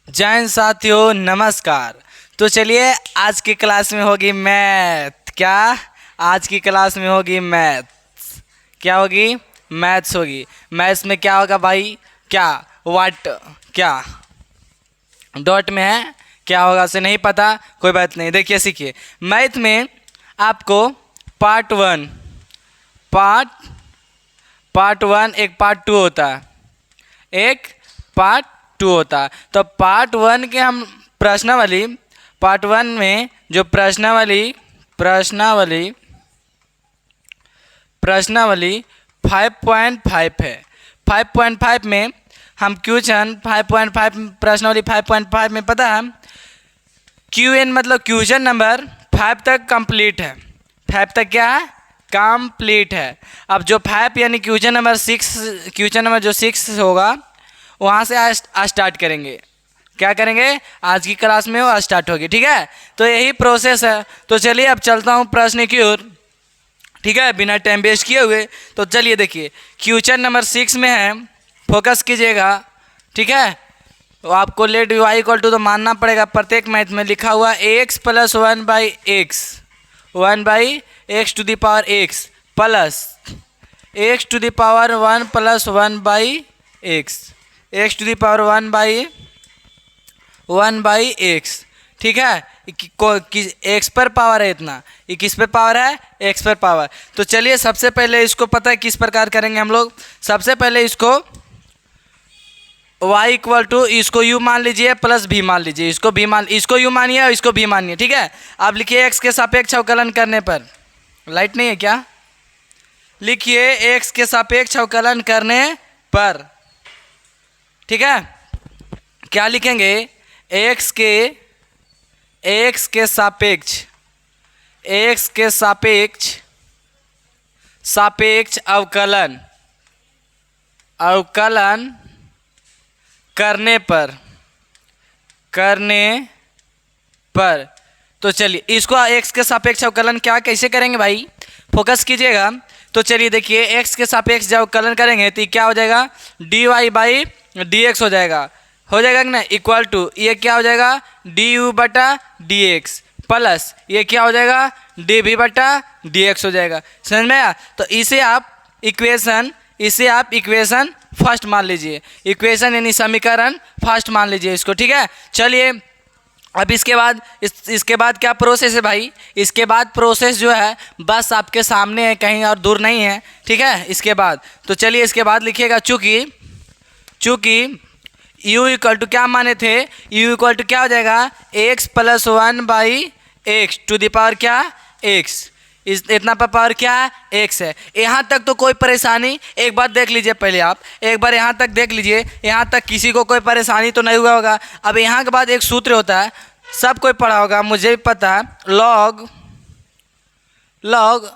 जैन साथियों नमस्कार। तो चलिए आज की क्लास में होगी मैथ। क्या आज की क्लास में होगी मैथ्स? क्या होगी? मैथ्स होगी। मैथ्स में क्या होगा भाई? क्या व्हाट क्या डॉट में है, क्या होगा उसे नहीं पता, कोई बात नहीं। देखिए सीखिए, मैथ में आपको पार्ट वन एक पार्ट टू होता है, एक पार्ट टू होता है। तो पार्ट वन के हम प्रश्नावली, पार्ट वन में जो प्रश्नावली 5.5 है। 5.5 में हम क्वेश्चन 5.5 प्रश्नावली 5.5 में पता है क्यूएन मतलब क्वेश्चन नंबर 5 तक कंप्लीट है। 5 तक क्या है? कंप्लीट है। अब जो 5 यानी क्वेश्चन नंबर जो 6 होगा वहाँ से स्टार्ट करेंगे। क्या करेंगे? आज की क्लास में वो स्टार्ट होगी। ठीक है, तो यही प्रोसेस है। तो चलिए अब चलता हूँ प्रश्न की ओर। ठीक है, बिना टाइम वेस्ट किए हुए। तो चलिए देखिए, क्वेश्चन नंबर 6 में है, फोकस कीजिएगा। ठीक है, तो आपको लेट वाई इक्वल टू तो मानना पड़ेगा। प्रत्येक मैथ में लिखा हुआ x plus 1/x to the power x plus x to the power 1 plus 1/x, x to the power 1/x। ठीक है, एक्स पर पावर है इतना, ये किस पे पावर है? एक्स पर पावर। तो चलिए सबसे पहले इसको पता है किस प्रकार करेंगे हम लोग। सबसे पहले इसको y इक्वल टू, इसको u मान लीजिए प्लस v मान लीजिए, इसको u मानिए और इसको v मानिए। ठीक है, अब लिखिए x के सापेक्ष अवकलन करने पर, लाइट नहीं है क्या? लिखिए x के सापेक्ष अवकलन करने पर। ठीक है, क्या लिखेंगे? x के सापेक्ष अवकलन करने पर। तो चलिए इसको x के सापेक्ष अवकलन क्या कैसे करेंगे भाई? फोकस कीजिएगा। तो चलिए देखिए, x के सापेक्ष जब अवकलन करेंगे तो क्या हो जाएगा? dy/dx हो जाएगा कि ना, इक्वल टू ये क्या हो जाएगा? du/dx प्लस ये क्या हो जाएगा? dv/dx हो जाएगा। समझ में आया? तो इसे आप इक्वेशन फर्स्ट मान लीजिए, इक्वेशन यानी समीकरण फर्स्ट मान लीजिए इसको। ठीक है, चलिए अब इसके बाद क्या प्रोसेस है भाई? इसके बाद प्रोसेस जो है बस आपके सामने है, कहीं और दूर नहीं है। ठीक है, इसके बाद तो चलिए इसके बाद लिखिएगा, चूँकि u इक्वल टू क्या माने थे? u इक्वल टू क्या हो जाएगा? x plus 1/x to the power क्या? x। इतना पर पावर क्या है? x है। यहाँ तक तो कोई परेशानी, एक बार देख लीजिए पहले आप, एक बार यहाँ तक देख लीजिए, यहाँ तक किसी को कोई परेशानी तो नहीं हुआ होगा। अब यहाँ के बाद एक सूत्र होता है, सब कोई पढ़ा होगा, मुझे भी पता है, लॉग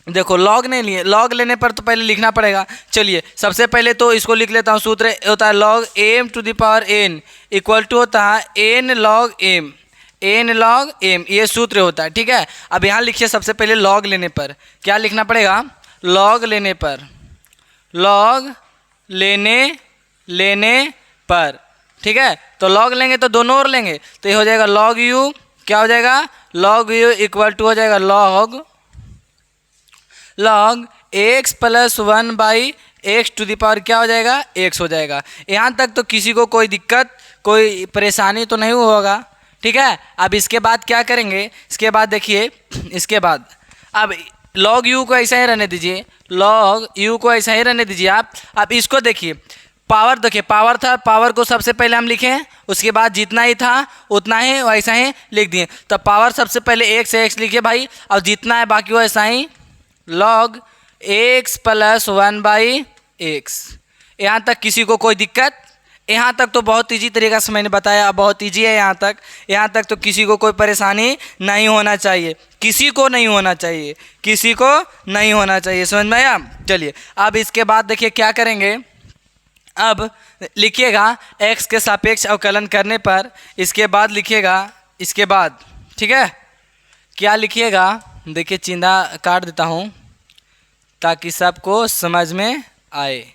देखो लॉग नहीं लिए, लॉग लेने पर तो पहले लिखना पड़ेगा। चलिए सबसे पहले तो इसको लिख लेता हूँ। सूत्र होता है log m to the power n equal to होता है n log m, ये सूत्र होता है। ठीक है, अब यहाँ लिखिए सबसे पहले लॉग लेने पर क्या लिखना पड़ेगा? लॉग लेने पर। ठीक है, तो लॉग लेंगे तो दोनों ओर लेंगे, तो ये हो जाएगा log u। क्या हो जाएगा? log u इक्वल टू हो जाएगा log x plus 1/x to the power क्या हो जाएगा? x हो जाएगा। यहाँ तक तो किसी को कोई दिक्कत, कोई परेशानी तो नहीं होगा। ठीक है, अब इसके बाद क्या करेंगे? इसके बाद देखिए, इसके बाद अब log u को ऐसा ही रहने दीजिए, आप। अब इसको देखिए, पावर देखिए, पावर था, पावर को सबसे पहले हम लिखें, उसके बाद जितना ही था उतना ही वैसा ही लिख दिए। तो पावर सबसे पहले x है, x लिखिए भाई, और जितना है बाकी वैसा ही log x प्लस 1/x। यहाँ तक किसी को कोई दिक्कत? यहाँ तक तो बहुत ईजी तरीका से मैंने बताया, बहुत ईजी है। यहाँ तक तो किसी को कोई परेशानी नहीं होना चाहिए, किसी को नहीं होना चाहिए। समझ में आया? चलिए अब इसके बाद देखिए क्या करेंगे। अब लिखिएगा x के सापेक्ष अवकलन करने पर, इसके बाद लिखिएगा, इसके बाद ठीक है क्या लिखिएगा? देखिए चिन्ह काट देता हूँ ताकि सबको समझ में आए।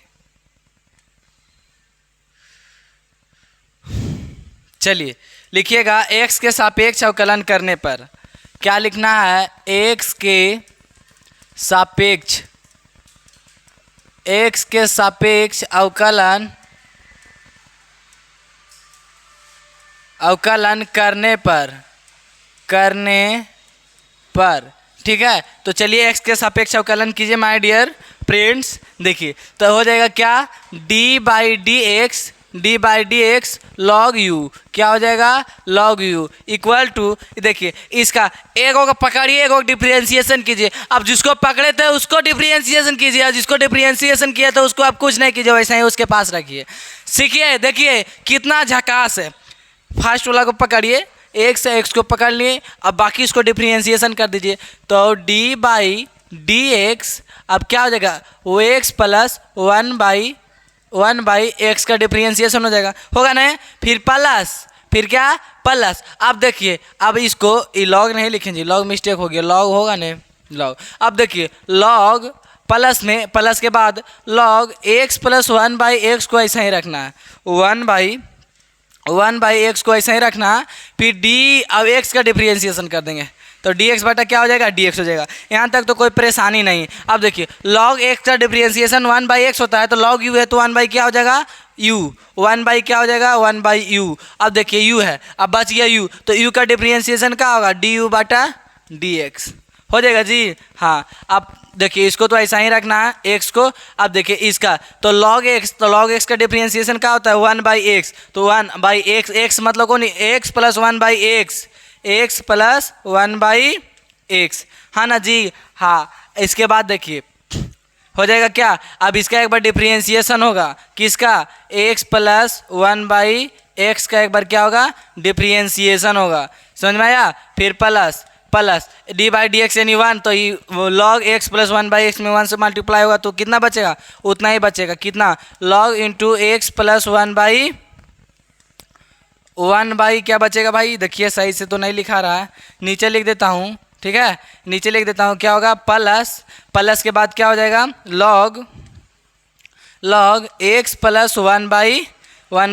चलिए लिखिएगा x के सापेक्ष अवकलन करने पर क्या लिखना है, x के सापेक्ष अवकलन करने पर ठीक है। तो चलिए x के सापेक्ष अवकलन कीजिए माय डियर फ्रेंड्स। देखिए तो हो जाएगा क्या, D by d x log you, क्या हो जाएगा लॉग यू इक्वल टू, देखिए इसका एक को पकड़िए, एक को डिफरेंशिएशन कीजिए। अब जिसको पकड़े थे उसको डिफरेंशिएशन कीजिए, और जिसको डिफरेंशिएशन किया तो उसको आप कुछ नहीं कीजिए, वैसे ही उसके पास रखिए। सीखिए, देखिए कितना झकास है। फर्स्ट वाला को पकड़िए, एक से एक्स को पकड़ लिए, अब बाकी इसको डिफरेंशिएशन कर दीजिए। तो डी बाई डी एक्स अब क्या हो जाएगा, वो x plus one by x का डिफरेंशिएशन हो जाएगा, होगा ना। फिर प्लस, फिर क्या प्लस। अब देखिए, अब इसको लॉग नहीं लिखेंगे, लॉग मिस्टेक हो गया, लॉग होगा ना लॉग। अब देखिए लॉग प्लस में, प्लस के बाद log x plus one by x को ऐसा ही रखना है, वन बाई एक्स को ऐसा ही रखना। फिर डी, अब एक्स का डिफरेंशिएशन कर देंगे तो डी एक्स बटा क्या हो जाएगा, डी एक्स हो जाएगा। यहाँ तक तो कोई परेशानी नहीं। अब देखिए लॉग एक्स का डिफरेंशिएशन वन बाई एक्स होता है, तो लॉग यू है तो वन बाई क्या हो जाएगा यू, वन बाई क्या हो जाएगा वन बाई यू। अब देखिए यू है, अब बच गया यू, तो यू का डिफरेंशिएशन क्या होगा, डी यू बटा डी एक्स हो जाएगा जी। हाँ, अब देखिए इसको तो ऐसा ही रखना है एक्स को। अब देखिए इसका तो लॉग एक्स का डिफरेंशिएशन क्या होता है, वन बाई एक्स, तो वन बाई एक्स, एक्स मतलब कौन, x plus one by x, x plus one by x, हाँ ना जी। हाँ, इसके बाद देखिए हो जाएगा क्या, अब इसका एक बार डिफरेंशिएशन होगा, किसका, x plus one by x का एक बार क्या होगा डिफरेंशिएशन होगा, समझ में आया। फिर plus D by d x यानी वन, तो log x plus one by x में वन से मल्टीप्लाई होगा तो कितना बचेगा, उतना ही बचेगा, कितना, log into x plus one by क्या बचेगा भाई, देखिए सही से तो नहीं लिखा रहा है, नीचे लिख देता हूँ, ठीक है, नीचे लिख देता हूँ, क्या होगा प्लस के बाद क्या हो जाएगा, log x plus one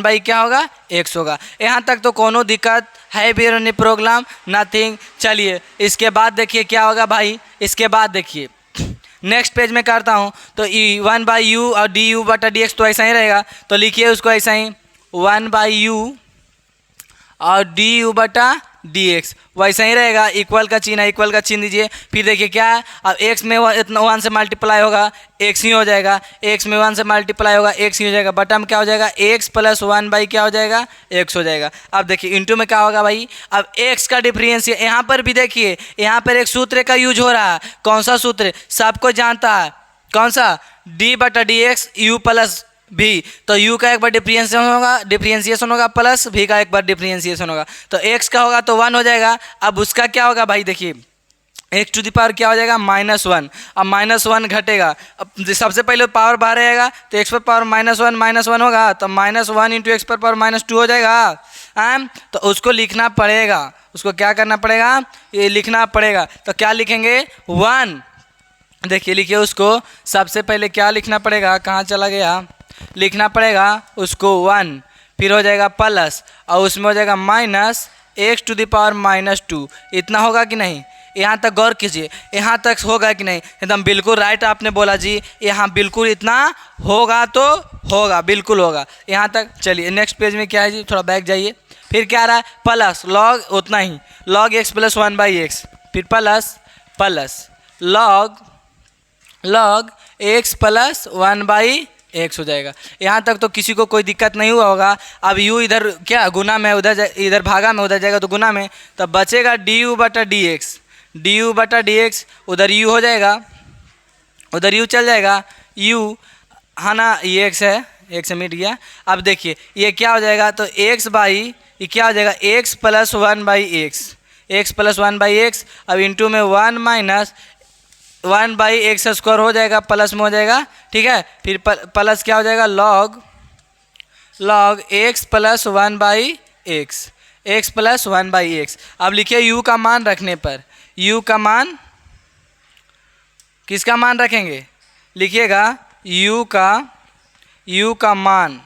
by क्या होगा एक्स होगा। यहाँ तक तो कोनो दिक्कत है भी नहीं, प्रॉब्लम नथिंग। चलिए इसके बाद देखिए क्या होगा भाई, इसके बाद देखिए नेक्स्ट पेज में करता हूँ, तो वन बाई यू और डी यू बटा डी एक्स तो ऐसा ही रहेगा, तो लिखिए उसको ऐसा ही, वन बाई यू और डी यू बटा डी एक्स वैसा ही रहेगा, इक्वल का चिन्ह दीजिए। फिर देखिए क्या है, अब एक्स में इतना वन से मल्टीप्लाई होगा एक्स ही हो जाएगा, एक्स में वन से मल्टीप्लाई होगा एक्स ही हो जाएगा, बटा में क्या हो जाएगा एक्स प्लस वन बाई क्या हो जाएगा एक्स हो जाएगा। अब देखिए इंटू में क्या होगा भाई, अब एक्स का डिफरेंस यहाँ पर भी देखिए, यहाँ पर एक सूत्र का यूज हो रहा है, कौन सा सूत्र सबको जानता है, कौन सा, डी बटा डी एक्स यू प्लस भी, तो u का एक बार डिफरेंशिएशन होगा प्लस v का एक बार डिफरेंशिएशन होगा, तो x का होगा तो 1 हो जाएगा। अब उसका क्या होगा भाई, देखिए x टू द पावर क्या हो जाएगा -1, अब -1 घटेगा, अब सबसे पहले पावर बाहर आएगा तो x पर पावर -1 होगा, तो -1 इंटू एक्स पर पावर -2 हो जाएगा। तो उसको लिखना पड़ेगा, उसको क्या करना पड़ेगा, ये लिखना पड़ेगा। तो क्या लिखेंगे 1, देखिए लिखिए उसको, सबसे पहले क्या लिखना पड़ेगा, कहाँ चला गया, लिखना पड़ेगा उसको 1, फिर हो जाएगा प्लस और उसमें हो जाएगा minus x to the power -2। इतना होगा कि नहीं, यहाँ तक गौर कीजिए, यहाँ तक होगा कि नहीं, एकदम बिल्कुल राइट आपने बोला जी, यहाँ बिल्कुल इतना होगा तो होगा, बिल्कुल होगा यहाँ तक। चलिए नेक्स्ट पेज में क्या है जी, थोड़ा बैक जाइए, फिर क्या आ रहा है प्लस लॉग उतना ही, log x plus one by x, फिर plus log x plus one by x हो जाएगा। यहाँ तक तो किसी को कोई दिक्कत नहीं हुआ होगा। अब यू इधर क्या गुना में, इधर भागा में, उधर जाएगा तो गुना में, तब बचेगा डी यू बटा डी एक्स, उधर यू हो जाएगा, उधर यू चल जाएगा, यू हाँ ना, ये एक्स है, एक्स मिट गया। अब देखिए ये क्या हो जाएगा, तो एक्स बाई ये क्या हो जाएगा x plus one by x, अब इंटू में 1 माइनस 1 बाई एक्स स्क्वायर हो जाएगा, प्लस में हो जाएगा, ठीक है। फिर प्लस क्या हो जाएगा log x plus one by x, अब लिखिए यू का मान रखने पर, यू का मान किसका मान रखेंगे, लिखिएगा यू का मान,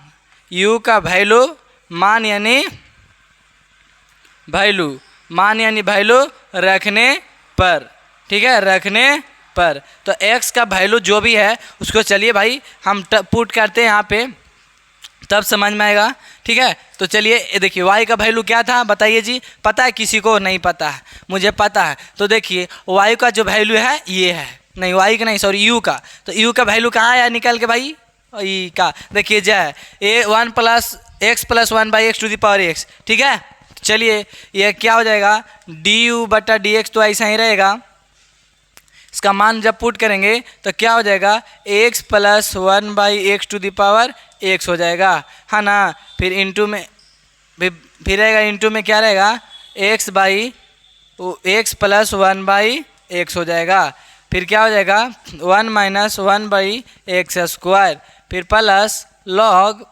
यू का वैल्यू मान यानी वैल्यू, मान यानी वैल्यू रखने पर, ठीक है, रखने पर। तो x का वैल्यू जो भी है उसको चलिए भाई हम पुट करते हैं यहाँ पे, तब समझ में आएगा, ठीक है। तो चलिए देखिए y का वैल्यू क्या था बताइए जी, पता है किसी को? नहीं पता है, मुझे पता है। तो देखिए y का जो वैल्यू है ये है, नहीं y का नहीं सॉरी u का। तो u का वैल्यू कहाँ आया निकल के भाई? ई का देखिए जय ए 1 प्लस एक्स प्लस 1/x⁴x, ठीक है। चलिए ये क्या हो जाएगा, du/dx तो ऐसा ही रहेगा। इसका मान जब पुट करेंगे तो क्या हो जाएगा, x + 1/x⁴x हो जाएगा, है ना। फिर इंटू में फिर रहेगा, इंटू में क्या रहेगा, x + 1/x हो जाएगा। फिर क्या हो जाएगा 1 - 1/x², फिर plus log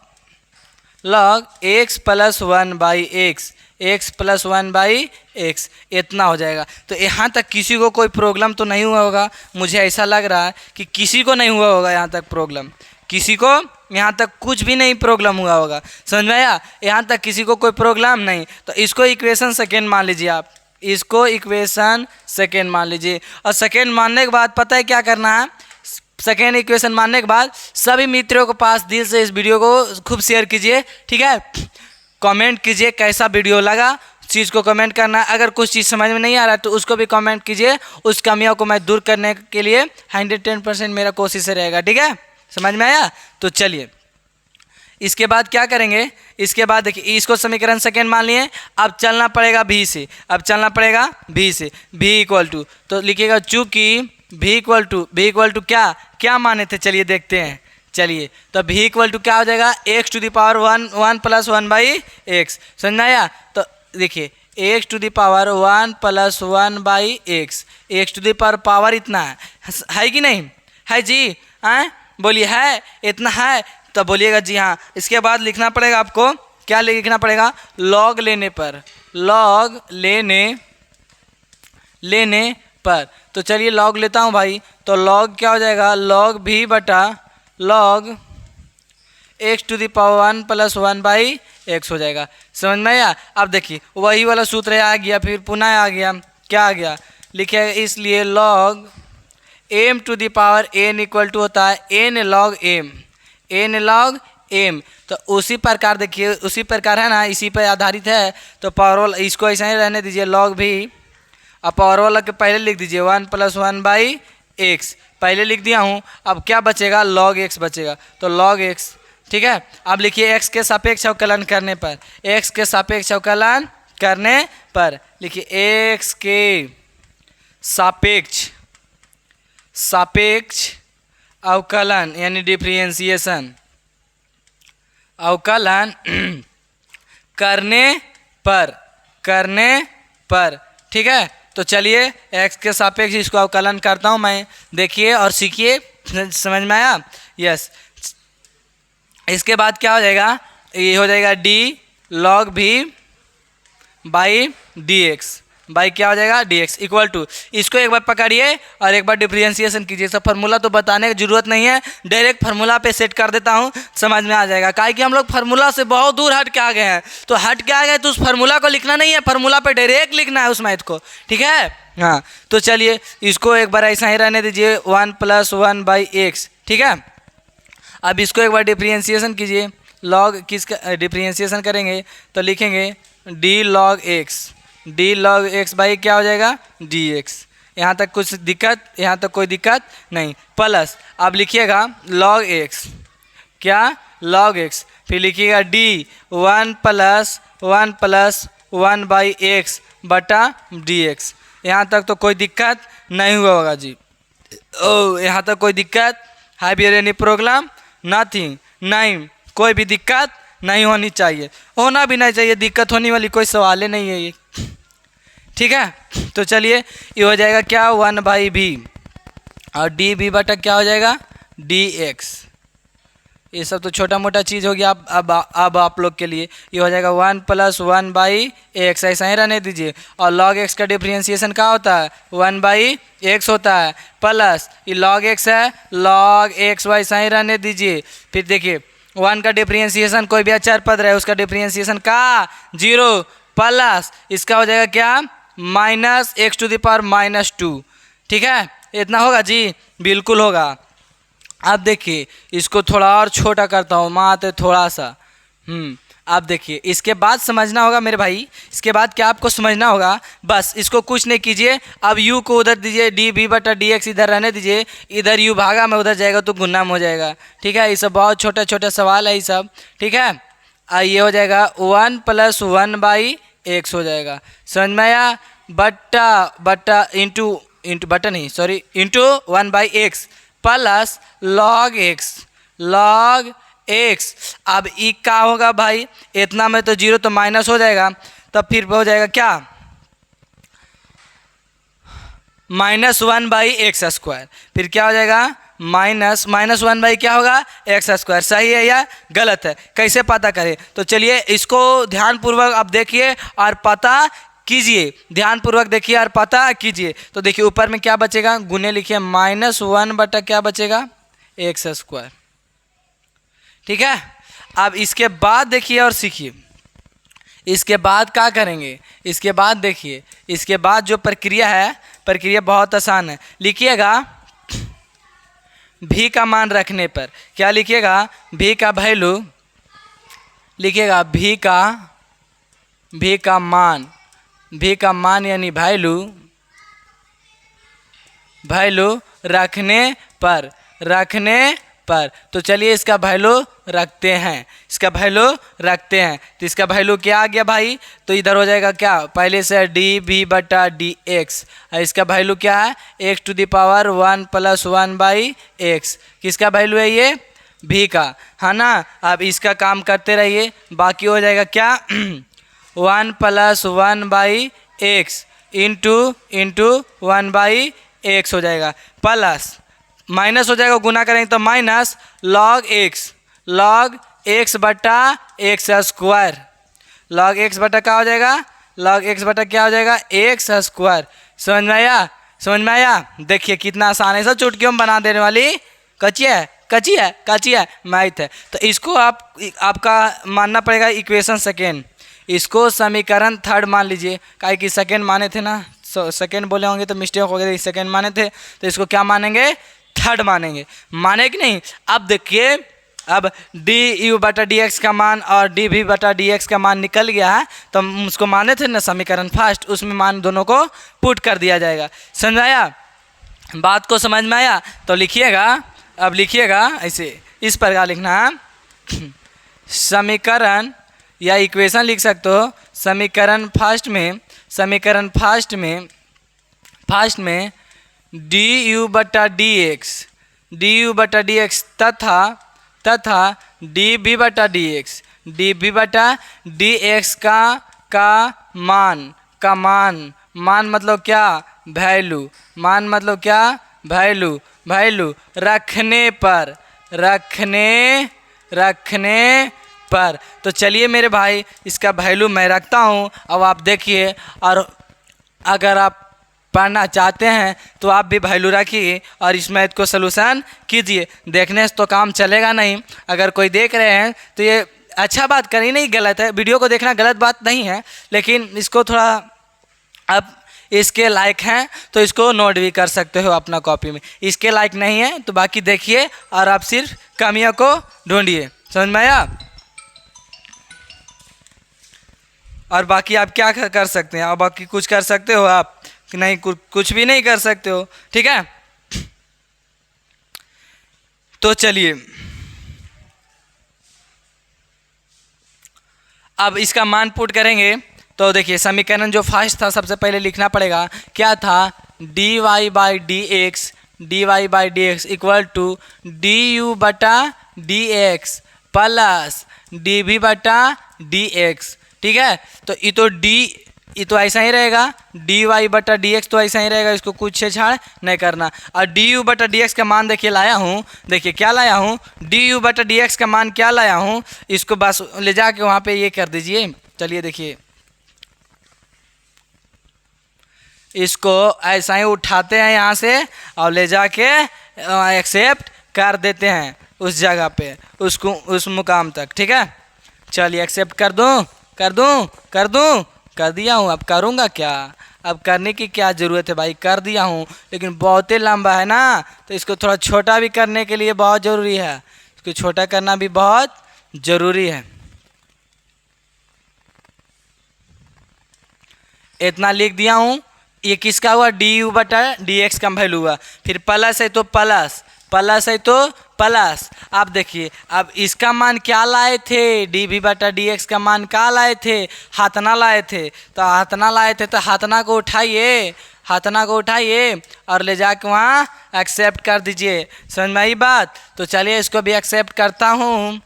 x + 1/x, x + 1/x इतना हो जाएगा। तो यहाँ तक किसी को कोई प्रॉब्लम तो नहीं हुआ होगा, मुझे ऐसा लग रहा है कि किसी को नहीं हुआ होगा यहाँ तक प्रॉब्लम, किसी को यहाँ तक कुछ भी नहीं प्रॉब्लम हुआ होगा, समझ में आया? यहाँ तक किसी को कोई प्रॉब्लम नहीं। तो इसको इक्वेशन सेकेंड मान लीजिए आप, इसको इक्वेशन सेकेंड मान लीजिए। और सेकेंड मानने के बाद पता है क्या करना है, सेकेंड इक्वेशन मानने के बाद सभी मित्रों के पास दिल से इस वीडियो को खूब शेयर कीजिए, ठीक है। कमेंट कीजिए कैसा वीडियो लगा, चीज़ को कमेंट करना। अगर कुछ चीज़ समझ में नहीं आ रहा तो उसको भी कमेंट कीजिए, उस कमियों को मैं दूर करने के लिए 110% मेरा कोशिश रहेगा, ठीक है। समझ में आया? तो चलिए इसके बाद क्या करेंगे, इसके बाद देखिए इसको समीकरण सेकेंड मान लिए। अब चलना पड़ेगा v से, अब चलना पड़ेगा v से। v = तो लिखिएगा चूँकि v = क्या माने थे, चलिए देखते हैं। चलिए तो v = क्या हो जाएगा, x⁴ 1 + 1/x, समझ में आया? तो देखिए x⁴ 1 + 1/x, x⁴ पावर इतना है कि नहीं है जी? हैं बोलिए, है इतना है? तो बोलिएगा जी हाँ। इसके बाद लिखना पड़ेगा आपको, क्या लिखना पड़ेगा, log लेने पर, log लेने पर। तो चलिए log लेता हूँ भाई। तो log क्या हो जाएगा, log v/log x⁴ 1 + 1/x हो जाएगा, समझ में आया? अब देखिए वही वाला सूत्र आ गया, फिर पुनः आ गया, क्या आ गया, लिखिए इसलिए log m⁴n = होता है n log m। तो उसी प्रकार देखिए, उसी प्रकार है ना, इसी पर आधारित है। तो पावर वाला इसको ऐसा ही रहने दीजिए log v, अब पावर वाला के पहले लिख दीजिए 1 + 1/x, पहले लिख दिया हूँ। अब क्या बचेगा, log x बचेगा, तो log x, ठीक है। अब लिखिए x के सापेक्ष अवकलन करने पर, x के सापेक्ष अवकलन करने पर लिखिए x के सापेक्ष अवकलन यानी डिफरेंशिएशन अवकलन करने पर, ठीक है। तो चलिए x के सापेक्ष इसको अवकलन करता हूँ मैं, देखिए और सीखिए, समझ में आया? यस। इसके बाद क्या हो जाएगा, ये हो जाएगा d log v/dx, बाई क्या हो जाएगा, dx = इसको एक बार पकड़िए और एक बार डिफरेंशिएशन कीजिए। सब फार्मूला तो बताने की जरूरत नहीं है, डायरेक्ट फार्मूला पे सेट कर देता हूँ, समझ में आ जाएगा। काहे कि हम लोग फार्मूला से बहुत दूर हट के आ गए हैं, तो हट के आ गए तो उस फार्मूला को लिखना नहीं है, फार्मूला पे डायरेक्ट लिखना है उस मैथ को, ठीक है। हाँ तो चलिए इसको एक बार ऐसा ही रहने दीजिए 1 + 1/x, ठीक है। अब इसको एक बार डिफरेंशिएशन कीजिए, log किसका डिफरेंशिएशन करेंगे तो लिखेंगे d log x बाई क्या हो जाएगा, dx। यहाँ तक कुछ दिक्कत, यहाँ तक कोई दिक्कत नहीं। प्लस अब लिखिएगा log x, क्या log x, फिर लिखिएगा d 1 + 1/x बटा dx। यहाँ तक तो कोई दिक्कत नहीं हुआ होगा जी। यहाँ तक कोई दिक्कत, have you any problem? Nothing, नहीं, कोई भी दिक्कत नहीं होनी चाहिए, होना भी नहीं चाहिए, दिक्कत होने वाली कोई सवाल ही नहीं है ये, ठीक है। तो चलिए ये हो जाएगा क्या 1/v और dv बटा क्या हो जाएगा dx। ये सब तो छोटा मोटा चीज़ हो गया। अब आप लोग के लिए ये हो जाएगा 1 + 1/x, ऐसा ही रहने दीजिए। और log x का डिफरेंशिएशन क्या होता है, 1/x होता है, प्लस ये log x है, log x वैसा ही रहने दीजिए। फिर देखिए 1 का डिफरेंशिएशन कोई भी अचर पद रहे उसका डिफरेंशिएशन का 0, प्लस इसका हो जाएगा क्या, minus x to the power minus 2। ठीक है, इतना होगा जी, बिल्कुल होगा। अब देखिए इसको थोड़ा और छोटा करता हूँ, मात्र थोड़ा सा। आप देखिए इसके बाद समझना होगा मेरे भाई, इसके बाद क्या आपको समझना होगा, बस इसको कुछ नहीं कीजिए, अब u को उधर दीजिए, डी बी बटा डी एक्स इधर रहने दीजिए, इधर u भागा में उधर जाएगा तो गुना में हो जाएगा। ठीक है, ये सब बहुत छोटा छोटा सवाल है ये सब। ठीक है, ये हो जाएगा 1 + 1/x हो जाएगा, समझ में आया। बट्टा इंटू बट्टा नहीं sorry into 1/x plus log x। अब ई क्या होगा भाई, इतना में तो 0 तो माइनस हो जाएगा, तब फिर हो जाएगा क्या, -1/x²। फिर क्या हो जाएगा, -1 क्या होगा, x²। सही है या गलत है, कैसे पता करें, तो चलिए इसको ध्यानपूर्वक आप देखिए और पता कीजिए, ध्यानपूर्वक देखिए और पता कीजिए। तो देखिए ऊपर में क्या बचेगा, गुने लिखिए, -1 बटा क्या बचेगा, x²। ठीक है, अब इसके बाद देखिए और सीखिए, इसके बाद क्या करेंगे, इसके बाद देखिए, इसके बाद जो प्रक्रिया है, प्रक्रिया बहुत आसान है। लिखिएगा भी का मान रखने पर, क्या लिखिएगा, भी का वैल्यू लिखिएगा, भी का मान यानी वैल्यू रखने पर। तो चलिए इसका वैल्यू रखते हैं, तो इसका वैल्यू क्या आ गया भाई, तो इधर हो जाएगा क्या, पहले से डी बी बटा डी एक्स, और इसका वैल्यू क्या है, x to the power 1 + 1/x। किसका वैल्यू है ये, भी का, है ना। अब इसका काम करते रहिए, बाकी हो जाएगा क्या 1 + 1/x इंटू 1/x हो जाएगा, प्लस माइनस हो जाएगा, गुना करेंगे तो माइनस log x बटा x²। log x बटा क्या हो जाएगा, log x बटा क्या हो जाएगा, x²। समझ में आया। देखिए कितना आसान है, सब चुटकियों में बना देने वाली कच्ची है मैथ है। तो इसको आपका मानना पड़ेगा इक्वेशन सेकेंड, इसको समीकरण थर्ड मान लीजिए, काहे कि सेकेंड माने थे ना, सेकेंड बोले होंगे तो मिस्टेक हो गई, सेकेंड माने थे, तो इसको क्या मानेंगे, थर्ड माने कि नहीं। अब देखिए, अब डी यू बटा डी एक्स का मान और डी भी बटा डी एक्स का मान निकल गया है, तो हम उसको माने थे ना समीकरण फर्स्ट, उसमें मान दोनों को पुट कर दिया जाएगा। समझ आया, बात को समझ में आया। तो लिखिएगा, अब लिखिएगा ऐसे, इस प्रकार लिखना है, समीकरण या इक्वेशन लिख सकते हो, समीकरण फर्स्ट में डी यू बटा डी एक्स तथा डी बी बटा डी एक्स का मान मतलब क्या, वैल्यू रखने पर। तो चलिए मेरे भाई इसका वैल्यू मैं रखता हूँ, अब आप देखिए, और अगर आप पढ़ना चाहते हैं तो आप भी वैल्यू रखिए और इस मैथ को सलूशन कीजिए। देखने से तो काम चलेगा नहीं, अगर कोई देख रहे हैं तो ये अच्छा बात करी नहीं, गलत है, वीडियो को देखना गलत बात नहीं है, लेकिन इसको थोड़ा आप इसके लायक हैं तो इसको नोट भी कर सकते हो अपना कॉपी में, इसके लायक नहीं है तो बाकी देखिए और आप सिर्फ कमियों को ढूंढिए। समझ में आया। और बाकी आप क्या कर सकते हैं, और बाकी कुछ कर सकते हो आप कि नहीं, कुछ भी नहीं कर सकते हो। ठीक है, तो चलिए अब इसका मान पुट करेंगे। तो देखिए समीकरण जो फर्स्ट था सबसे पहले लिखना पड़ेगा, क्या था, d y by d x equal to d u बटा d x plus d v बटा डी एक्स। ठीक है, तो ये तो ऐसा ही रहेगा, डी वाई बटा डी एक्स तो ऐसा ही रहेगा, इसको कुछ छेड़छाड़ नहीं करना। और डी यू बटा डी एक्स का मान देखिए लाया हूँ, देखिए क्या लाया हूँ, डी यू बटा डी एक्स का मान क्या लाया हूँ, इसको बस ले जाके वहाँ पे ये कर दीजिए। चलिए देखिए इसको ऐसा ही उठाते हैं यहाँ से और ले जाके एक्सेप्ट कर देते हैं उस जगह पे, उसको उस मुकाम तक। ठीक है, चलिए एक्सेप्ट कर दूँ कर दिया हूँ, अब करूँगा क्या? अब करने की क्या ज़रूरत है भाई, कर दिया हूँ, लेकिन बहुत ही लंबा है ना, तो इसको थोड़ा छोटा भी करने के लिए बहुत ज़रूरी है, इसको छोटा करना भी बहुत ज़रूरी है। इतना लिख दिया हूँ। ये किसका हुआ? डी यू बटा डी एक्स का वैल्यू हुआ। फिर प्लस है तो प्लस, प्लस है तो प्लस। अब देखिए, अब इसका मान क्या लाए थे? डी वी बटा डी एक्स का मान क्या लाए थे? हाथना लाए थे। तो हाथना लाए थे तो हाथना को उठाइए, हाथना को उठाइए और ले जाके वहाँ एक्सेप्ट कर दीजिए। समझ में आई बात? तो चलिए इसको भी एक्सेप्ट करता हूँ,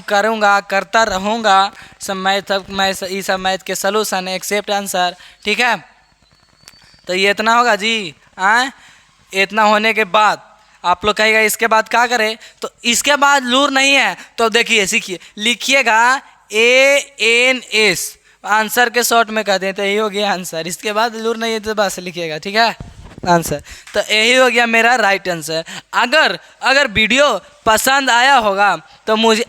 करूँगा, करता रहूँगा। सब मैथ ये सब मैथ के सलूशन एक्सेप्ट आंसर। ठीक है, तो ये इतना होगा जी। इतना होने के बाद आप लोग कहिएगा इसके बाद क्या करें? तो इसके बाद लूर नहीं है तो देखिए, सीखिए, लिखिएगा ANS, आंसर के शॉर्ट में कहते हैं, तो यही हो गया आंसर। इसके बाद लूर नहीं है तो बस लिखिएगा। ठीक है, आंसर तो यही हो गया मेरा राइट आंसर। अगर वीडियो पसंद आया होगा तो मुझे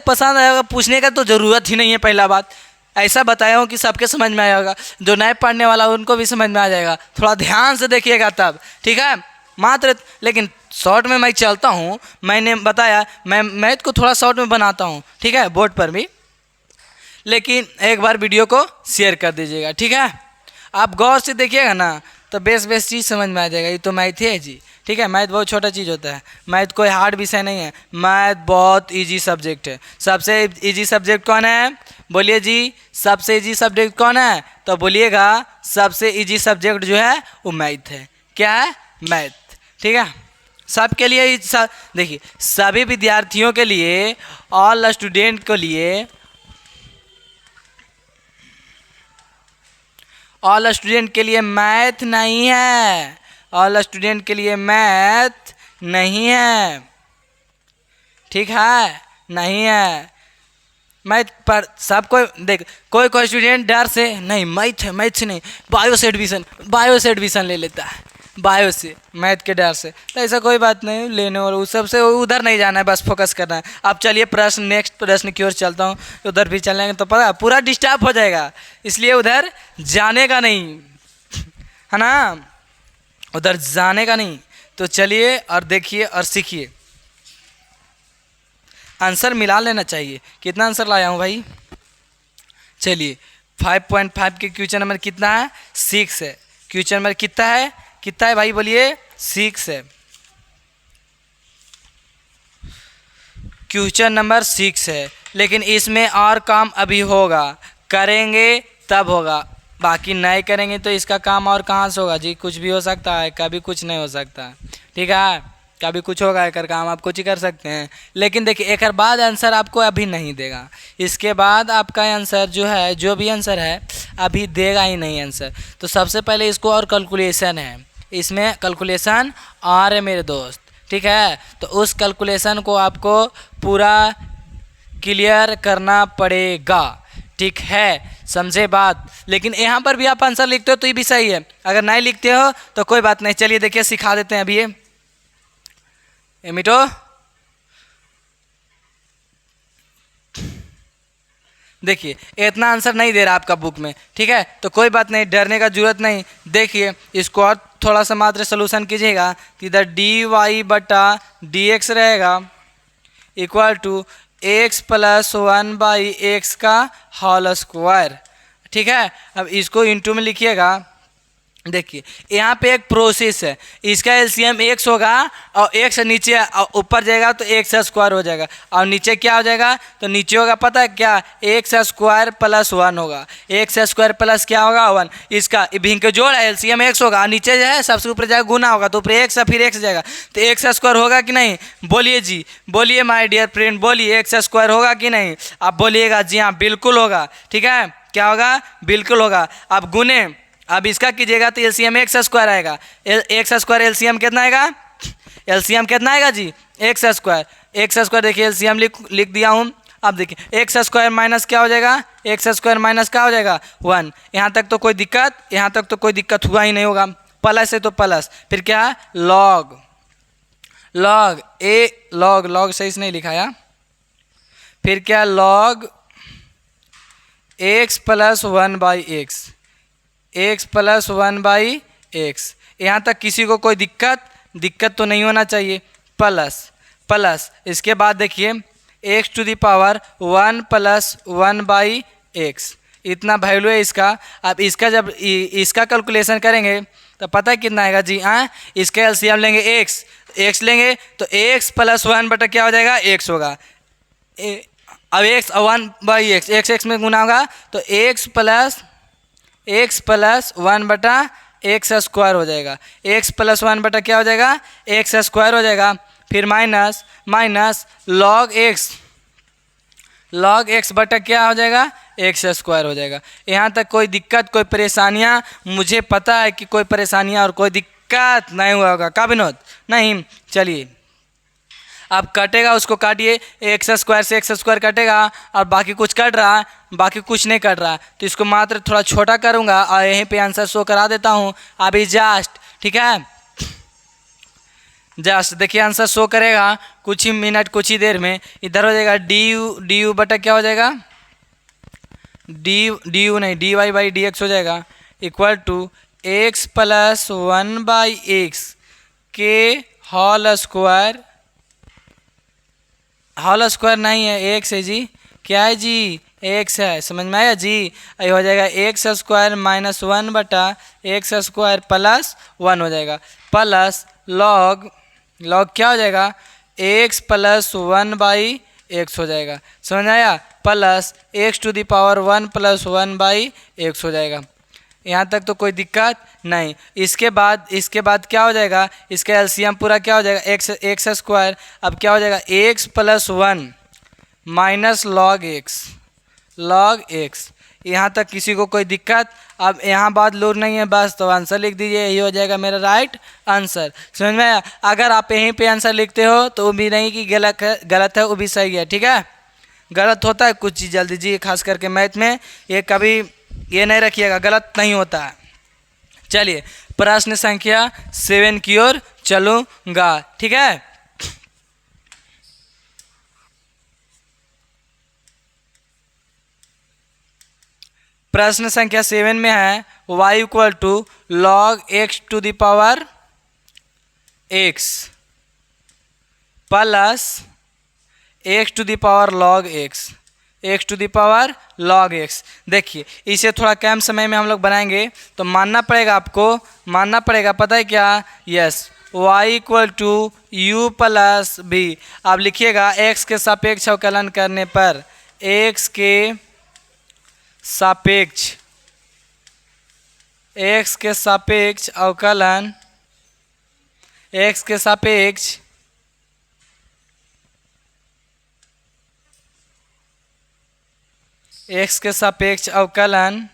पसंद आया होगा पूछने का तो ज़रूरत ही नहीं है। पहला बात ऐसा बताया हूँ कि सबके समझ में आया होगा, जो नए पढ़ने वाला उनको भी समझ में आ जाएगा। थोड़ा ध्यान से देखिएगा तब। ठीक है, मात्र लेकिन शॉर्ट में मैं चलता हूँ, मैंने बताया मैं मैथ को थोड़ा शॉर्ट में बनाता हूँ। ठीक है, बोर्ड पर भी, लेकिन एक बार वीडियो को शेयर कर दीजिएगा। ठीक है, आप गौर से देखिएगा ना तो बेस चीज़ समझ में आ जाएगा। ये तो मैथ है जी। ठीक है, मैथ बहुत छोटा चीज़ होता है, मैथ कोई हार्ड विषय नहीं है, मैथ बहुत इजी सब्जेक्ट है। सबसे इजी सब्जेक्ट कौन है? बोलिए जी, सबसे इजी सब्जेक्ट कौन है? तो बोलिएगा सबसे इजी सब्जेक्ट जो है वो मैथ है। क्या है? मैथ। ठीक है, सबके लिए देखिए, सभी विद्यार्थियों के लिए, ऑल स्टूडेंट के लिए, ऑल स्टूडेंट के लिए मैथ नहीं है, ऑल स्टूडेंट के लिए मैथ नहीं है। ठीक है, नहीं है मैथ पर सब कोई देख, कोई स्टूडेंट डर से नहीं मैथ है, मैथ से नहीं, बायो से एडमिशन ले लेता है, बायो से, मैथ के डर से। तो ऐसा कोई बात नहीं, लेने और उस सबसे उधर नहीं जाना है, बस फोकस करना है। अब चलिए नेक्स्ट प्रश्न की ओर चलता हूँ। उधर भी चलेंगे तो पता पूरा डिस्टर्ब हो जाएगा, इसलिए उधर जाने का नहीं है ना, उधर जाने का नहीं। तो चलिए और देखिए और सीखिए, आंसर मिला लेना चाहिए। कितना आंसर लाया हूँ भाई? चलिए 5.5 के क्वेश्चन नंबर कितना है? 6 है। क्वेश्चन नंबर कितना है भाई? बोलिए 6 है। क्वेश्चन नंबर 6 है, लेकिन इसमें और काम अभी होगा, करेंगे तब होगा, बाकी नहीं करेंगे तो इसका काम और कहाँ से होगा जी? कुछ भी हो सकता है, कभी कुछ नहीं हो सकता। ठीक है, कभी कुछ होगा, एक काम आप कुछ ही कर सकते हैं। लेकिन देखिए, एक बाद आंसर आपको अभी नहीं देगा, इसके बाद आपका आंसर जो है, जो भी आंसर है अभी देगा ही नहीं आंसर। तो सबसे पहले इसको और कैलकुलेशन है, इसमें कैलकुलेशन और है मेरे दोस्त। ठीक है, तो उस कैलकुलेशन को आपको पूरा क्लियर करना पड़ेगा। ठीक है, समझे बात? लेकिन यहाँ पर भी आप आंसर लिखते हो तो ये भी सही है, अगर नहीं लिखते हो तो कोई बात नहीं। चलिए देखिए, सिखा देते हैं अभी ये मिटो। देखिए, इतना आंसर नहीं दे रहा आपका बुक में। ठीक है, तो कोई बात नहीं, डरने का जरूरत नहीं। देखिए, इसको और थोड़ा सा मात्र सोल्यूशन कीजिएगा। इधर डी वाई बटा डी एक्स रहेगा equal to x plus 1/x का होल स्क्वायर। ठीक है, अब इसको इंटू में लिखिएगा। देखिए, यहाँ पे एक प्रोसेस है, इसका एलसीएम x होगा और x नीचे ऊपर जाएगा तो x स्क्वायर हो जाएगा, और नीचे क्या हो जाएगा? तो नीचे होगा पता है क्या? x स्क्वायर प्लस 1 होगा, x स्क्वायर प्लस क्या होगा? 1। इसका भिंग के जोड़ है, एलसीएम x होगा, नीचे जो है सबसे ऊपर जाएगा गुना होगा, तो ऊपर x फिर x जाएगा, तो x स्क्वायर होगा कि नहीं? बोलिए जी, बोलिए माय डियर फ्रेंड, बोलिए x स्क्वायर होगा कि नहीं? आप बोलिएगा जी हाँ बिल्कुल होगा। ठीक है, क्या होगा? बिल्कुल होगा। अब गुने, अब इसका कीजिएगा तो एलसीएम एक्स स्क्वायर आएगा। एक्स स्क्वायर एलसीएम कितना आएगा? एलसीएम कितना आएगा जी? X square. देखिए एलसीएम लिख दिया हूँ। अब देखिए, एक्स स्क्वायर माइनस क्या हो जाएगा? एक्स स्क्वायर माइनस क्या हो जाएगा? 1। यहाँ तक तो कोई दिक्कत हुआ ही नहीं होगा। प्लस है तो प्लस, फिर क्या है? लॉग सही से नहीं लिखाया, फिर क्या? Log x plus one by x, x plus one by x. यहाँ तक किसी को कोई दिक्कत तो नहीं होना चाहिए। प्लस प्लस इसके बाद देखिए x to the power one plus one by x, इतना वैल्यू है इसका। अब इसका जब इसका कैलकुलेशन करेंगे तो पता है कितना आएगा जी। हाँ, इसका एलसीएम लेंगे एक्स लेंगे तो एक्स प्लस वन बटा क्या हो जाएगा, एक्स होगा। अब x one by x x में गुना होगा तो एक्स प्लस वन बटा एक्स स्क्वायर हो जाएगा। एक्स प्लस वन बटा क्या हो जाएगा, एक्स स्क्वायर हो जाएगा। फिर माइनस लॉग एक्स बटा क्या हो जाएगा, एक्स स्क्वायर हो जाएगा। यहाँ तक कोई दिक्कत कोई परेशानियाँ, मुझे पता है कि कोई परेशानियाँ और कोई दिक्कत नहीं हुआ होगा। का विनोद नहीं। चलिए अब कटेगा, उसको काटिए। एक्स स्क्वायर से एक्स स्क्वायर कटेगा और बाकी कुछ कट रहा है, बाकी कुछ नहीं कट रहा है, तो इसको मात्र थोड़ा छोटा करूँगा और यहीं पे आंसर शो करा देता हूँ अभी जस्ट। ठीक है, जस्ट देखिए आंसर शो करेगा कुछ ही मिनट, कुछ ही देर में। इधर हो जाएगा डी यू बटा क्या हो जाएगा, डी यू नहीं d y by d x हो जाएगा, equal to x plus one by x के होल स्क्वायर नहीं है, एक्स है जी। क्या है जी, एक्स है, समझ में आया जी। ये हो जाएगा एक्स स्क्वायर माइनस वन बटा एक्स स्क्वायर प्लस वन हो जाएगा, प्लस लॉग क्या हो जाएगा, x plus one by x हो जाएगा। समझ आया, plus x to the power one plus one by x हो जाएगा। यहाँ तक तो कोई दिक्कत नहीं। इसके बाद क्या हो जाएगा, इसका एलसीएम पूरा क्या हो जाएगा, एक्स स्क्वायर। अब क्या हो जाएगा, x plus one minus log x. यहाँ तक किसी को कोई दिक्कत। अब यहाँ बात लोड नहीं है बस, तो आंसर लिख दीजिए, यही हो जाएगा मेरा राइट आंसर। समझ में आया। अगर आप यहीं पे आंसर लिखते हो तो वो भी नहीं कि गलत है, वो भी सही है। ठीक है, गलत होता है कुछ चीज़ जल्दी जी, खास करके मैथ में ये कभी ये नहीं रखिएगा, गलत नहीं होता है। चलिए प्रश्न संख्या 7 की ओर चलूँगा। ठीक है, प्रश्न संख्या 7 में है y equal to log x to the power x plus x to the power log x. देखिए इसे थोड़ा कम समय में हम लोग बनाएंगे तो मानना पड़ेगा पता है क्या, yes, y equal to u plus b. आप लिखिएगा x के सापेक्ष अवकलन करने पर x के सापेक्ष अवकलन x के सापेक्ष अवकलन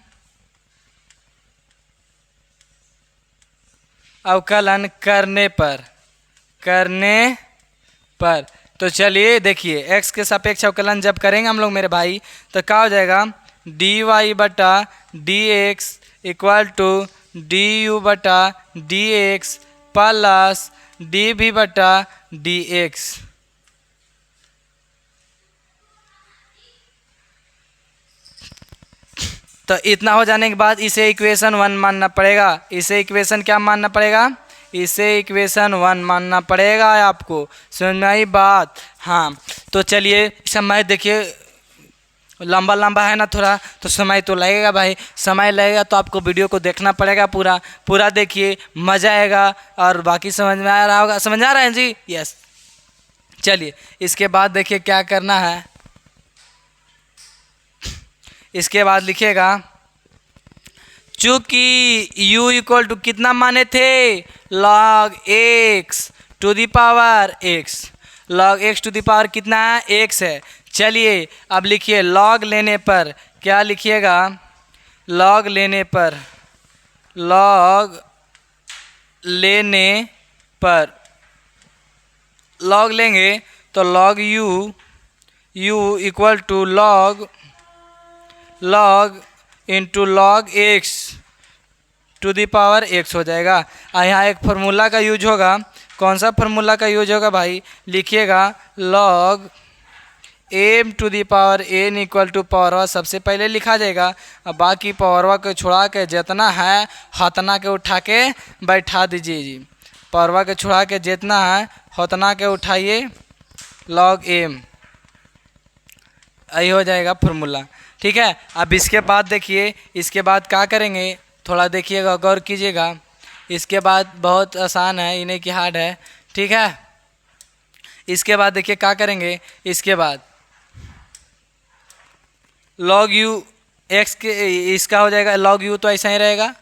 करने पर तो चलिए देखिए x के सापेक्ष अवकलन जब करेंगे हम लोग मेरे भाई तो क्या हो जाएगा, डी वाई बटा d x equal to d u बटा डी एक्स प्लस डी भी बटा डी एक्स। तो इतना हो जाने के बाद इसे इक्वेशन 1 मानना पड़ेगा। इसे इक्वेशन क्या मानना पड़ेगा, इसे इक्वेशन 1 मानना पड़ेगा आपको। समझ में आई बात। हाँ तो चलिए समय देखिए लंबा है ना थोड़ा, तो समय तो लगेगा भाई, समय लगेगा तो आपको वीडियो को देखना पड़ेगा पूरा देखिए, मज़ा आएगा और बाकी समझ में आ रहा होगा। समझ आ रहा है जी, यस। चलिए इसके बाद देखिए क्या करना है। इसके बाद लिखिएगा चूँकि u इक्वल टू कितना माने थे, log x to the power x। log x to the power कितना है, x है। चलिए अब लिखिए log लेने पर क्या लिखिएगा, log लेने पर log लेंगे तो log u equal to log into log x to the power x हो जाएगा। यहाँ एक फार्मूला का यूज होगा। कौन सा फार्मूला का यूज होगा भाई, लिखिएगा log m to the power n equal to पावरवा सबसे पहले लिखा जाएगा। अब बाकी पावरवा को छुड़ा के जितना है हतना के उठा के बैठा दीजिए जी। पावरवा के छुड़ा के जितना है हतना के उठाइए लॉग एम, यही हो जाएगा फॉर्मूला। ठीक है, अब इसके बाद देखिए, इसके बाद क्या करेंगे थोड़ा देखिएगा, गौर कीजिएगा। इसके बाद बहुत आसान है, इन्हें की हार्ड है। ठीक है, इसके बाद देखिए क्या करेंगे। इसके बाद लॉग यू एक्स के इसका हो जाएगा लॉग यू, तो ऐसा ही रहेगा,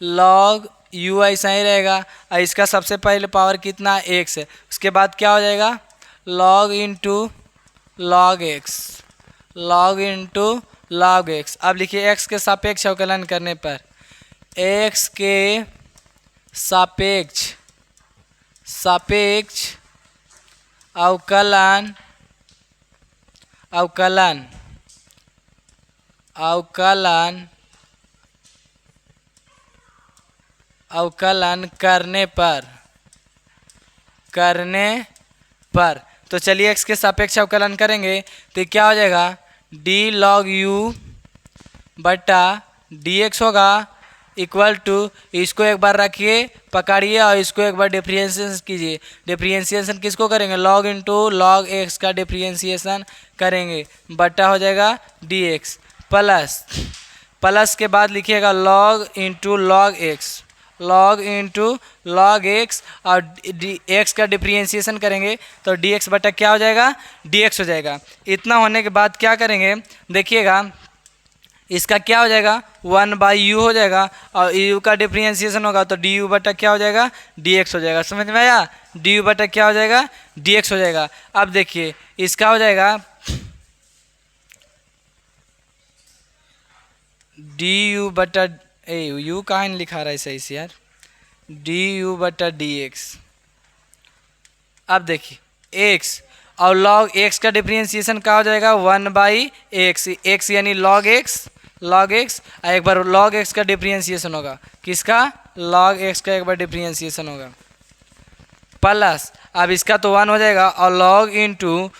लॉग यू ऐसा ही रहेगा। और इसका सबसे पहले पावर कितना है एक्स है। उसके बाद क्या हो जाएगा log into log x, log into log x. अब लिखिए एक्स के सापेक्ष अवकलन करने पर, एक्स के सापेक्ष सापेक्ष अवकलन अवकलन अवकलन अवकलन करने पर तो चलिए एक्स के सापेक्ष अवकलन करेंगे तो क्या हो जाएगा डी लॉग यू बटा डी एक्स होगा इक्वल टू, इसको एक बार रखिए पकड़िए और इसको एक बार डिफरेंशिएशन कीजिए। डिफरेंशिएशन किसको करेंगे लॉग इंटू लॉग एक्स का डिफरेंशिएशन करेंगे, बटा हो जाएगा डी एक्स प्लस, प्लस के बाद लिखिएगा log into log x, log into log x और डी एक्स का डिफरेंशिएशन करेंगे तो डी एक्स बटा क्या हो जाएगा डी एक्स हो जाएगा। इतना होने के बाद क्या करेंगे देखिएगा, इसका क्या हो जाएगा 1/u हो जाएगा और u का डिफरेंशिएशन होगा तो du बटा क्या हो जाएगा dx हो जाएगा। समझ में आया, du बटा क्या हो जाएगा dx हो जाएगा। अब देखिए इसका हो जाएगा du बटा u कहाँ लिखा रहा है सही से यार, du बटा dx। अब देखिए x और log x का डिफरेंशिएशन क्या हो जाएगा 1/x, x यानी log x, log x और एक बार log x का डिफरेंशिएशन होगा, किसका log x का एक बार डिफरेंशिएशन होगा प्लस, अब इसका तो 1 हो जाएगा और log इंटू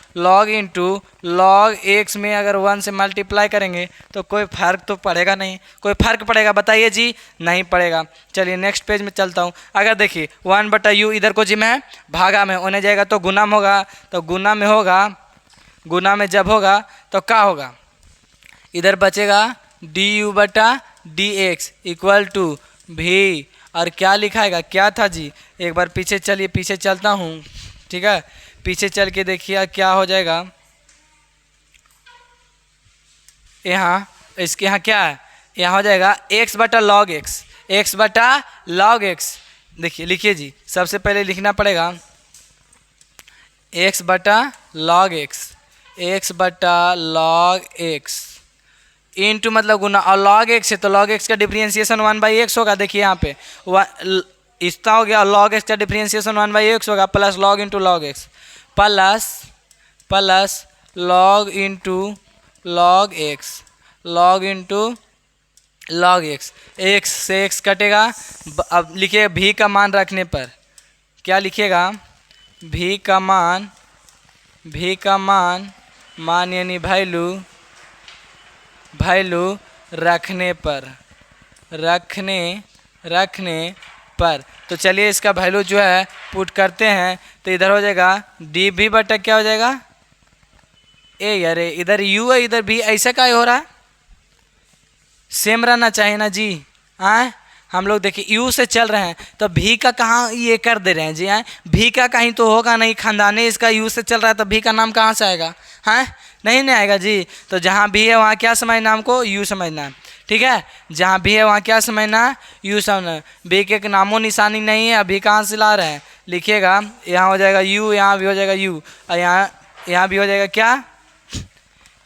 log x में अगर 1 से मल्टीप्लाई करेंगे तो कोई फ़र्क तो पड़ेगा नहीं, कोई फ़र्क पड़ेगा बताइए जी, नहीं पड़ेगा। चलिए नेक्स्ट पेज में चलता हूँ। अगर देखिए 1/u इधर को जी में भागा में होने जाएगा तो गुना में होगा, तो गुना में होगा, गुना में जब होगा तो क्या होगा इधर बचेगा du बटा dx इक्वल टू भी, और क्या लिखाएगा क्या था जी, एक बार पीछे चलिए, पीछे चलता हूँ। ठीक है, पीछे चल के देखिए क्या हो जाएगा। यहाँ इसके यहाँ क्या है, यहाँ हो जाएगा x बटा लॉग एक्स, x बटा लॉग एक्स। देखिए लिखिए जी, सबसे पहले लिखना पड़ेगा x बटा लॉग एक्स, x बटा लॉग एक्स इंटू मतलब गुना, और लॉग एक्स है तो लॉग एक्स का डिफरेंशिएशन 1/x होगा। देखिए यहाँ पे इतना हो गया, लॉग एक्स का डिफरेंशिएशन 1/x होगा plus log into log x plus log into log x, log into log x, x से एक्स कटेगा। अब लिखिए भी का मान रखने पर क्या लिखिएगा, भी का मान यानी वैल्यू रखने पर तो चलिए इसका वैल्यू जो है पुट करते हैं तो इधर हो जाएगा डी भी बटा क्या हो जाएगा ए, अरे इधर यू है इधर भी, ऐसा क्या हो रहा है, सेम रहना चाहिए ना जी। हाँ हम लोग देखिए यू से चल रहे हैं तो भी का कहाँ ये कर दे रहे हैं जी। हाँ भी का कहीं तो होगा नहीं, खानदानी इसका यू से चल रहा है तो भी का नाम कहाँ से आएगा, हाँ नहीं आएगा जी। तो जहाँ भी है वहाँ क्या समझना, हमको यू समझना है। ठीक है, जहाँ भी है वहाँ क्या समझना है यू समझना। भी के नामो निशानी नहीं है, अभी कहाँ से ला रहे हैं लिखिएगा, यहाँ हो जाएगा यू, यहाँ भी हो जाएगा यू और यहाँ भी हो जाएगा क्या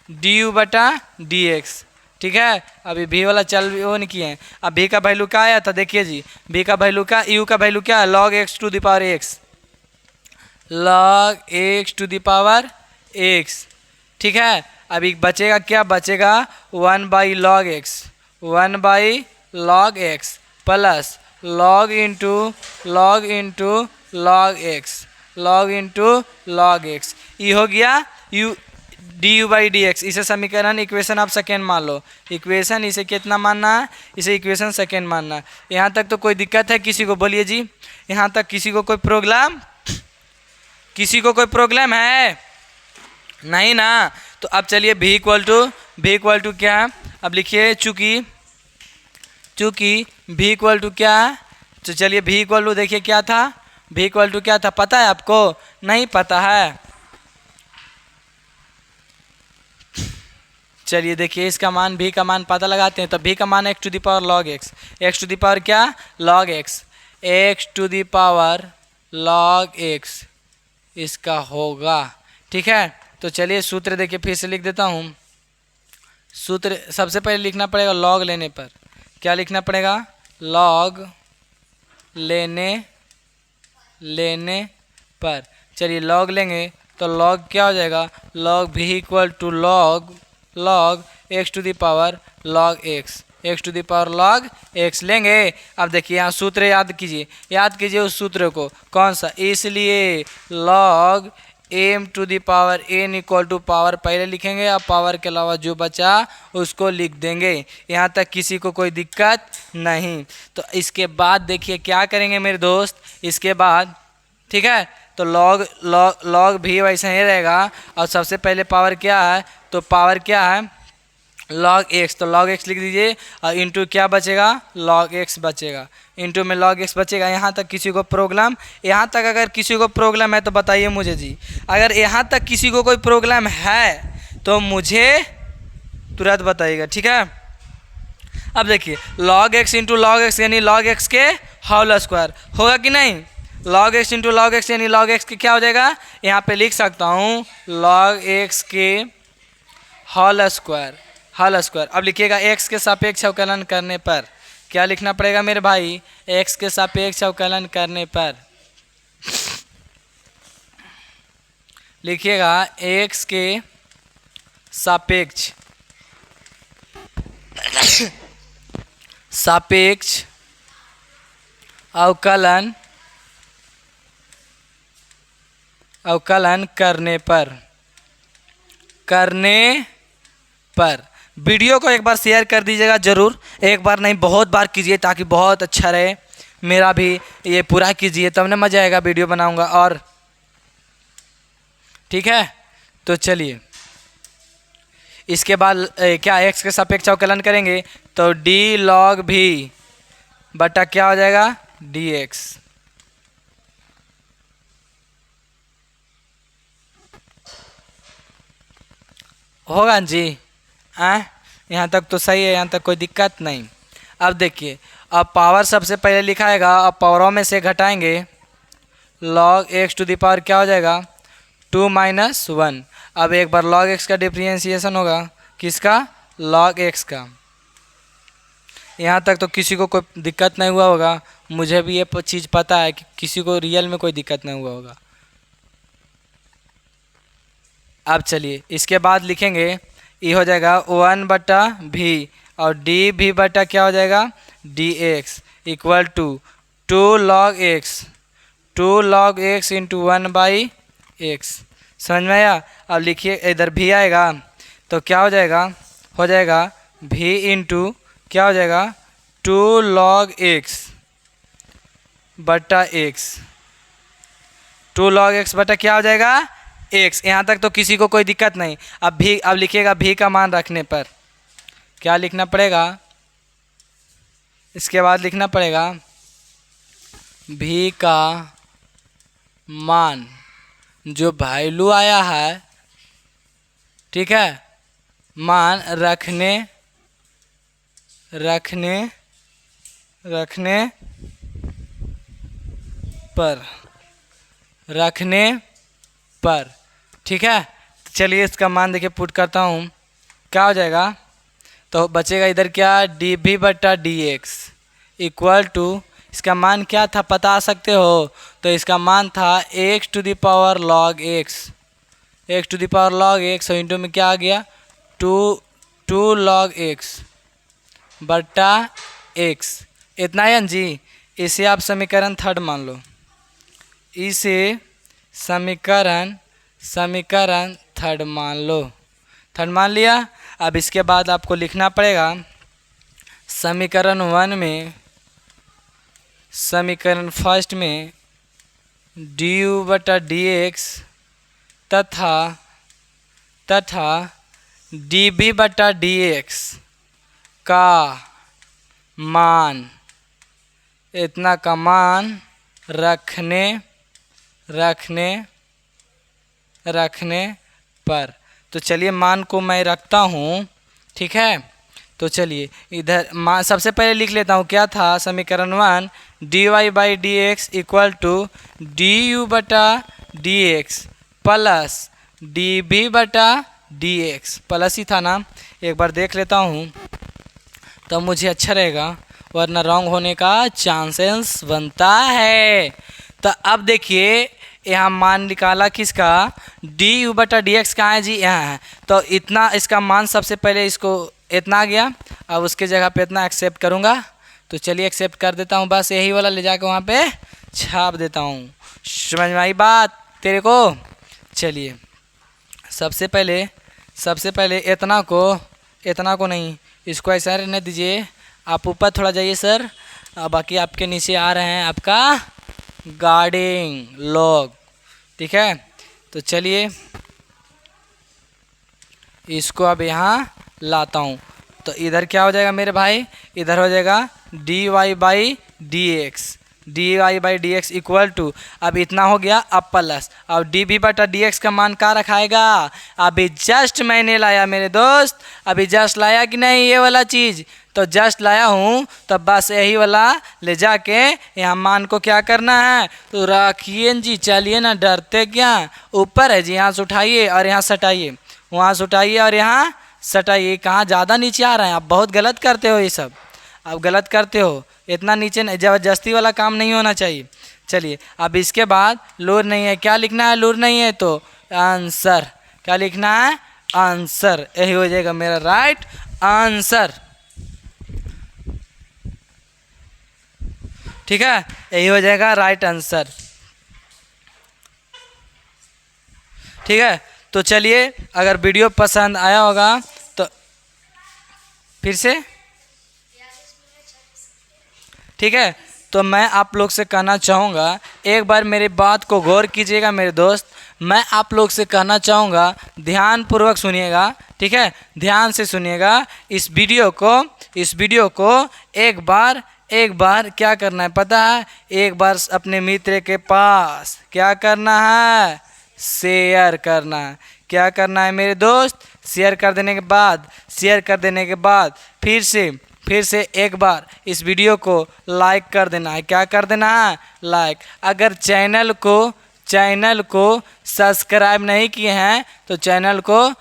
डी यू बटा डी एक्स। ठीक है, अभी भी वाला चल वो नहीं किए हैं। अब भी का वैल्यू क्या आया था देखिए जी, भी का वैल्यू क्या, यू का वैल्यू क्या है log x to the power x, log x to the power x. ठीक है, अभी बचेगा क्या, बचेगा 1/log x, 1/log x plus log into log x, log into log x। ये हो गया U D you by d x, इसे समीकरण इक्वेशन आप सेकेंड मान लो। इक्वेशन इसे कितना मानना है, इसे इक्वेशन सेकेंड मानना है। यहाँ तक तो कोई दिक्कत है किसी को, बोलिए जी। यहाँ तक किसी को कोई प्रॉब्लम, किसी को कोई प्रॉब्लम है? नहीं ना। तो अब चलिए v इक्वल टू क्या है, अब लिखिए चूँकि v इक्वल टू क्या है, तो चलिए v इक्वल टू देखिए क्या था, v इक्वल टू क्या था पता है आपको? नहीं पता है? चलिए देखिए इसका मान, v का मान पता लगाते हैं। तो v का मान x to the power log x, x to the power क्या log x, x to the power log x इसका होगा। ठीक है, तो चलिए सूत्र देखिए फिर से लिख देता हूँ। सूत्र सबसे पहले लिखना पड़ेगा log लेने पर, क्या लिखना पड़ेगा? log लेने पर। चलिए log लेंगे तो log क्या हो जाएगा, log v equal to log x to the power log x, x to the power log x लेंगे। अब देखिए यहाँ सूत्र याद कीजिए उस सूत्र को, कौन सा? इसलिए log m to the power n equal to power पहले लिखेंगे, अब पावर के अलावा जो बचा उसको लिख देंगे। यहाँ तक किसी को कोई दिक्कत नहीं। तो इसके बाद देखिए क्या करेंगे मेरे दोस्त, इसके बाद ठीक है, तो log भी वैसे ही रहेगा। और सबसे पहले पावर क्या है, तो पावर क्या है log x, तो log x लिख दीजिए और इंटू क्या बचेगा, log x बचेगा, इंटू में log x बचेगा। यहाँ तक किसी को प्रॉब्लम? यहाँ तक अगर किसी को प्रॉब्लम है तो बताइए मुझे जी। अगर यहाँ तक किसी को कोई प्रॉब्लम है तो मुझे तुरंत बताइएगा, ठीक है। अब देखिए log x into log x यानी log x के होल स्क्वायर होगा कि नहीं? log x into log x यानी log x के क्या हो जाएगा, यहाँ पे लिख सकता हूँ log x के होल स्क्वायर। अब लिखिएगा x के सापेक्ष अवकलन करने पर, क्या लिखना पड़ेगा मेरे भाई? x के सापेक्ष अवकलन करने पर लिखिएगा x के सापेक्ष अवकलन करने पर वीडियो को एक बार शेयर कर दीजिएगा ज़रूर, एक बार नहीं बहुत बार कीजिए ताकि बहुत अच्छा रहे। मेरा भी ये पूरा कीजिए तब ना मज़ा आएगा, वीडियो बनाऊंगा और ठीक है। तो चलिए इसके बाद क्या x के सापेक्ष अवकलन करेंगे तो d log v बटा क्या हो जाएगा dx। होगा जी? यहाँ तक तो सही है, यहाँ तक कोई दिक्कत नहीं। अब देखिए अब पावर सबसे पहले लिखाएगा, अब पावरों में से घटाएंगे log x to the power क्या हो जाएगा 2 - 1। अब एक बार log x का डिफरेंशिएशन होगा, किसका? log x का। यहाँ तक तो किसी को कोई दिक्कत नहीं हुआ होगा, मुझे भी ये चीज़ पता है कि किसी को रियल में कोई दिक्कत नहीं हुआ होगा। अब चलिए इसके बाद लिखेंगे ये हो जाएगा 1/v और डी भी बटा क्या हो जाएगा dx equal to 2 log x into 1/x। समझ में आया? अब लिखिए इधर भी आएगा तो क्या हो जाएगा v इंटू क्या हो जाएगा 2 log x बटा x, 2 log x बटा क्या हो जाएगा x। यहाँ तक तो किसी को कोई दिक्कत नहीं। अब लिखिएगा v का मान रखने पर क्या लिखना पड़ेगा, इसके बाद लिखना पड़ेगा v का मान जो वैल्यू आया है, ठीक है, मान रखने पर ठीक है। चलिए इसका मान देखिए पुट करता हूँ, क्या हो जाएगा तो बचेगा इधर क्या dv बटा dx इक्वल टू, इसका मान क्या था बता सकते हो? तो इसका मान था x to the power log x और इंटू में क्या आ गया 2 log x बटा x। इतना है जी। इसे आप समीकरण थर्ड मान लो, इसे समीकरण थर्ड मान लो। थर्ड मान लिया। अब इसके बाद आपको लिखना पड़ेगा समीकरण 1 में, समीकरण फर्स्ट में du/dx तथा dv/dx का मान, इतना का मान रखने पर। तो चलिए मान को मैं रखता हूँ, ठीक है। तो चलिए इधर मान सबसे पहले लिख लेता हूँ, क्या था समीकरण 1 dy/dx equal to du/dx plus dv/dx plus ही था ना, एक बार देख लेता हूँ तो मुझे अच्छा रहेगा, वरना रॉन्ग होने का चांसेस बनता है। तो अब देखिए यहाँ मान निकाला किसका, du/dx कहाँ है जी, यहाँ है। तो इतना इसका मान सबसे पहले इसको इतना आ गया, अब उसके जगह पे इतना एक्सेप्ट करूँगा। तो चलिए एक्सेप्ट कर देता हूँ, बस यही वाला ले जाकर वहाँ पे छाप देता हूँ। समझ में आई बात तेरे को। चलिए सबसे पहले इतना को नहीं, इसको ऐसा रहने दीजिए, आप ऊपर थोड़ा जाइए सर, बाकी आपके नीचे आ रहे हैं आपका गार्डिंग लॉग, ठीक है। तो चलिए इसको अब यहाँ लाता हूँ, तो इधर क्या हो जाएगा मेरे भाई, इधर हो जाएगा dy/dx इक्वल टू, अब इतना हो गया, अब प्लस, अब dv/dx का मान क्या रखाएगा, अभी जस्ट मैंने लाया मेरे दोस्त, अभी जस्ट लाया कि नहीं ये वाला चीज़, तो जस्ट लाया हूँ, तो बस यही वाला ले जाके यहाँ मान को क्या करना है, तो रखिए जी, चलिए ना, डरते क्या, ऊपर है जी, यहाँ से उठाइए और यहाँ सटाइए, वहाँ से उठाइए और यहाँ सटाइए, कहाँ ज़्यादा नीचे आ रहे हैं आप, बहुत गलत करते हो ये सब, आप गलत करते हो, इतना नीचे ज़बरदस्ती वाला काम नहीं होना चाहिए। चलिए अब इसके बाद लूर नहीं है, क्या लिखना है, लूर नहीं है तो आंसर, क्या लिखना है, आंसर, यही हो जाएगा मेरा राइट आंसर, ठीक है, यही हो जाएगा राइट आंसर, ठीक है। तो चलिए अगर वीडियो पसंद आया होगा तो फिर से, ठीक है। तो मैं आप लोग से कहना चाहूँगा, एक बार मेरी बात को गौर कीजिएगा मेरे दोस्त, मैं आप लोग से कहना चाहूँगा ध्यानपूर्वक सुनिएगा, ठीक है, ध्यान से सुनिएगा इस वीडियो को एक बार क्या करना है पता है, एक बार अपने मित्र के पास क्या करना है, शेयर करना है। क्या करना है मेरे दोस्त, शेयर कर देने के बाद फिर से एक बार इस वीडियो को लाइक कर देना है। क्या कर देना है, लाइक। अगर चैनल को सब्सक्राइब नहीं किए हैं तो चैनल को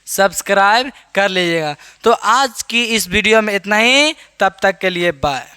सब्सक्राइब कर लीजिएगा। तो आज की इस वीडियो में इतना ही, तब तक के लिए बाय।